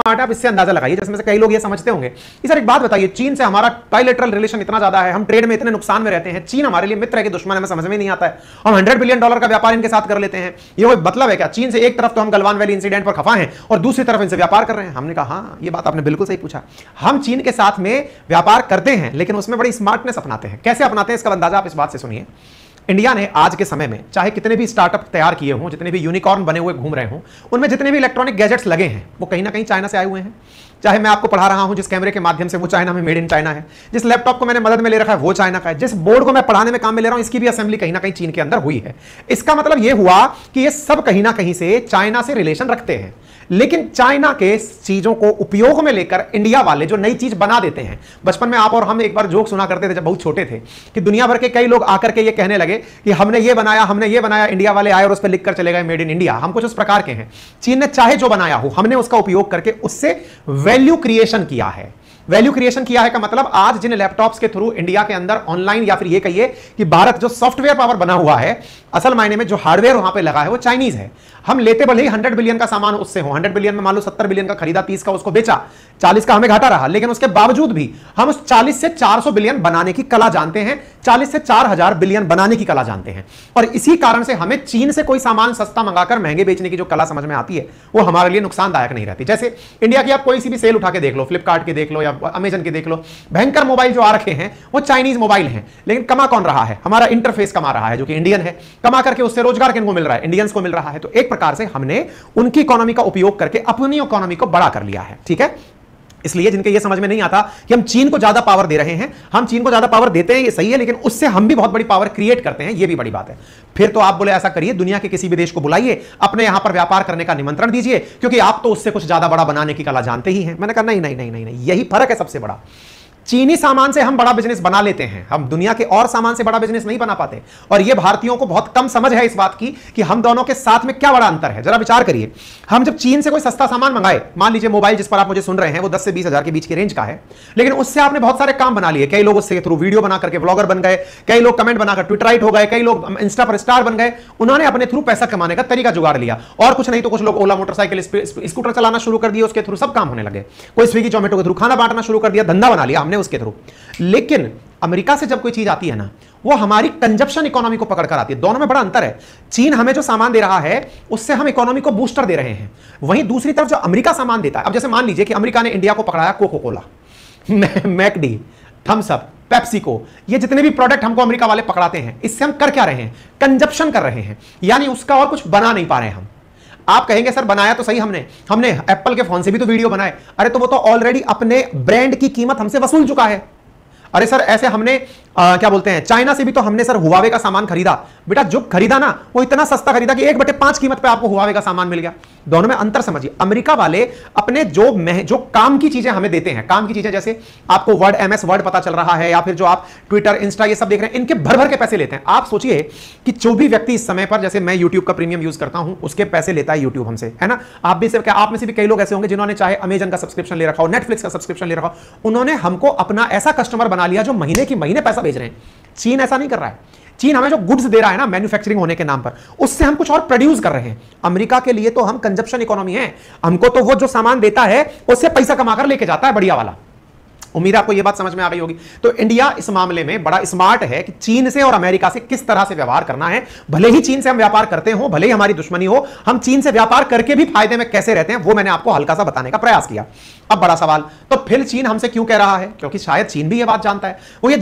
Smart है, आप इससे अंदाजा लगाइए, जिसमें से कई लोग ये समझते होंगे कि सर एक बात बताइए, चीन से हमारा बायलैटरल रिलेशन इतना ज्यादा है, हम ट्रेड में इतने नुकसान में रहते हैं, चीन हमारे लिए मित्र है कि दुश्मन, हमें समझ में नहीं आता है, हम $100 बिलियन का व्यापार इनके साथ कर लेते हैं, ये कोई मतलब है क्या? चीन से एक तरफ तो हम गलवान वैली इंसिडेंट पर खफा हैं और दूसरी तरफ इनसे व्यापार कर रहे हैं। हमने कहा हाँ, ये बात आपने बिल्कुल सही पूछा, हम चीन के साथ में व्यापार करते हैं, लेकिन उसमें बड़ी स्मार्टनेस अपनाते हैं। कैसे अपनाते हैं इसका अंदाजा आप इस बात से सुनिए। इंडिया ने आज के समय में चाहे कितने भी स्टार्टअप तैयार किए हों, जितने भी यूनिकॉर्न बने हुए घूम रहे हों, उनमें जितने भी इलेक्ट्रॉनिक गैजेट्स लगे हैं वो कहीं ना कहीं चाइना से आए हुए हैं। चाहे मैं आपको पढ़ा रहा हूं जिस कैमरे के माध्यम से, वो चाइना में मेड इन चाइना है। जिस लैपटॉप को मैंने मदद में ले रखा है वो चाइना का है। जिस बोर्ड को मैं पढ़ाने में काम में ले रहा हूं, इसकी भी असेंबली कहीं ना कहीं चीन के अंदर हुई है। इसका मतलब यह हुआ कि ये सब कहीं ना कहीं से चाइना से रिलेशन रखते हैं, लेकिन चाइना के चीजों को उपयोग में लेकर इंडिया वाले जो नई चीज बना देते हैं। बचपन में आप और हम एक बार जोक सुना करते थे जब बहुत छोटे थे, कि दुनिया भर के कई लोग आकर के ये कहने लगे कि हमने ये बनाया, हमने ये बनाया, इंडिया वाले आए और उस पर लिख कर चले गए मेड इन इंडिया। हम कुछ उस प्रकार के हैं। चीन ने चाहे जो बनाया हो, हमने उसका उपयोग करके उससे वैल्यू क्रिएशन किया है। वैल्यू क्रिएशन किया है का मतलब आज जिन लैपटॉप्स के थ्रू इंडिया के अंदर ऑनलाइन, या फिर ये कहिए कि भारत जो सॉफ्टवेयर पावर बना हुआ है, असल मायने में जो हार्डवेयर वहां पे लगा है वो चाइनीज है। हम लेते भले ही 100 बिलियन का सामान उससे हो, 100 बिलियन में मान लो 70 बिलियन का खरीदा, 30 का उसको बेचा, 40 का हमें घाटा रहा, लेकिन उसके बावजूद भी हम उस 40 से 400 बिलियन बनाने की कला जानते हैं, 40 से 4000 बिलियन बनाने की कला जानते हैं। और इसी कारण से हमें चीन से कोई सामान सस्ता मंगाकर महंगे बेचने की जो कला समझ में आती है, वो हमारे लिए नुकसानदायक नहीं रहती। जैसे इंडिया की आप कोई सी भी सेल उठा के देख लो, फ्लिपकार्ट की देख लो या अमेजन की देख लो, भयंकर मोबाइल जो आ रखे हैं वो चाइनीज मोबाइल हैं, लेकिन कमा कौन रहा है? हमारा इंटरफेस कमा रहा है, जो कि इंडियन है। कमा करके उससे रोजगार किनको मिल रहा है? इंडियंस को मिल रहा है। तो एक प्रकार से हमने उनकी इकोनॉमी का उपयोग करके अपनी इकोनॉमी को बड़ा कर लिया है। ठीक है, इसलिए जिनके ये समझ में नहीं आता कि हम चीन को ज्यादा पावर दे रहे हैं, हम चीन को ज्यादा पावर देते हैं, ये सही है, लेकिन उससे हम भी बहुत बड़ी पावर क्रिएट करते हैं, ये भी बड़ी बात है। फिर तो आप बोले ऐसा करिए, दुनिया के किसी भी देश को बुलाइए, अपने यहां पर व्यापार करने का निमंत्रण दीजिए, क्योंकि आप तो उससे कुछ ज्यादा बड़ा बनाने की कला जानते ही हैं। मैंने कहा नहीं नहीं नहीं नहीं नहीं, यही फर्क है सबसे बड़ा। चीनी सामान से हम बड़ा बिजनेस बना लेते हैं, हम दुनिया के और सामान से बड़ा बिजनेस नहीं बना पाते। और ये भारतीयों को बहुत कम समझ है इस बात की कि हम दोनों के साथ में क्या बड़ा अंतर है। जरा विचार करिए, हम जब चीन से कोई सस्ता सामान मंगाए, मान लीजिए मोबाइल जिस पर आप मुझे सुन रहे हैं वो 10 से 20 हजार के बीच की रेंज का है, लेकिन उससे आपने बहुत सारे काम बना लिए। कई लोग उससे थ्रू वीडियो बना करके ब्लॉगर बन गए, कई लोग कमेंट बनाकर ट्विटराइट हो गए, कई लोग इंस्टा पर स्टार बन गए। उन्होंने अपने थ्रू पैसा कमाने का तरीका जुगाड़ लिया, और कुछ नहीं तो कुछ लोग ओला मोटरसाइकिल, स्कूटर चलाना शुरू कर दिए, उसके थ्रू सब काम होने लगे। कोई स्विगी जोमेटो के थ्रू खाना बांटना शुरू कर दिया, धंधा बना लिया हमने उसके थ्रू। लेकिन अमेरिका से जब कोई चीज आती है ना, वो हमारी कंजप्शन इकोनॉमी को पकड़कर आती है। दोनों में बड़ा अंतर है। चीन हमें जो सामान दे रहा है उससे हम इकोनॉमी को बूस्टर दे रहे हैं, वहीं दूसरी तरफ जो अमेरिका सामान देता है, अब जैसे मान लीजिए कि अमेरिका ने इंडिया को पकड़ाया Coca Cola, McD, Thums Up, PepsiCo, ये जितने भी प्रोडक्ट हमको अमेरिका वाले पकड़ाते हैं, इससे हम कर क्या रहे हैं? कंजप्शन कर रहे हैं, यानी उसका और कुछ बना नहीं पा रहे हम। आप कहेंगे सर बनाया तो सही हमने एप्पल के फोन से भी तो वीडियो बनाए। अरे तो वो तो ऑलरेडी अपने ब्रांड की कीमत हमसे वसूल चुका है। अरे सर ऐसे हमने क्या बोलते हैं, चाइना से भी तो हमने सर हुआवे का सामान खरीदा। बेटा जो खरीदा ना वो इतना सस्ता खरीदा कि 1/5 कीमत पे आपको हुआवे का सामान मिल गया। दोनों में अंतर समझिए। अमेरिका वाले अपने जो काम की चीजें हमें देते हैं, काम की चीजें जैसे आपको वर्ड, MS वर्ड पता चल रहा है, या फिर जो आप ट्विटर, इंस्टा ये सब देख रहे हैं, इनके भर भर के पैसे लेते हैं। आप सोचिए कि जो भी व्यक्ति इस समय पर, जैसे मैं यूट्यूब का प्रीमियम यूज करता हूं, उसके पैसे लेता है यूट्यूब हमसे, है ना। आप में से भी कई लोग ऐसे होंगे जिन्होंने चाहे अमेजन का सब्सक्रिप्शन ले रखा हो, नेटफ्लिक्स का सब्सक्रिप्शन ले रखा हो, उन्होंने हमको अपना ऐसा कस्टमर बना लिया जो महीने की महीने पैसा भेज रहे हैं। चीन ऐसा नहीं कर रहा है। चीन हमें जो गुड्स दे रहा है ना मैन्युफैक्चरिंग होने के नाम पर, उससे हम कुछ और प्रोड्यूस कर रहे हैं। अमेरिका के लिए तो हम कंजप्शन इकोनॉमी है, हमको तो वो जो सामान देता है उससे पैसा कमाकर लेके जाता है बढ़िया वाला। उम्मीद आपको यह बात समझ में आ गई होगी। तो इंडिया इस मामले में बड़ा स्मार्ट है कि चीन से और अमेरिका से किस तरह से व्यवहार करना है। भले ही चीन से हम व्यापार करते हो, भले ही हमारी दुश्मनी हो, हम चीन से व्यापार करके भी फायदे में कैसे रहते हैं वो मैंने आपको हल्का सा बताने का प्रयास किया। अब बड़ा सवाल, तो फिर चीन हमसे क्यों कह रहा है? क्योंकि शायद चीन भी यह बात जानता है। वो ये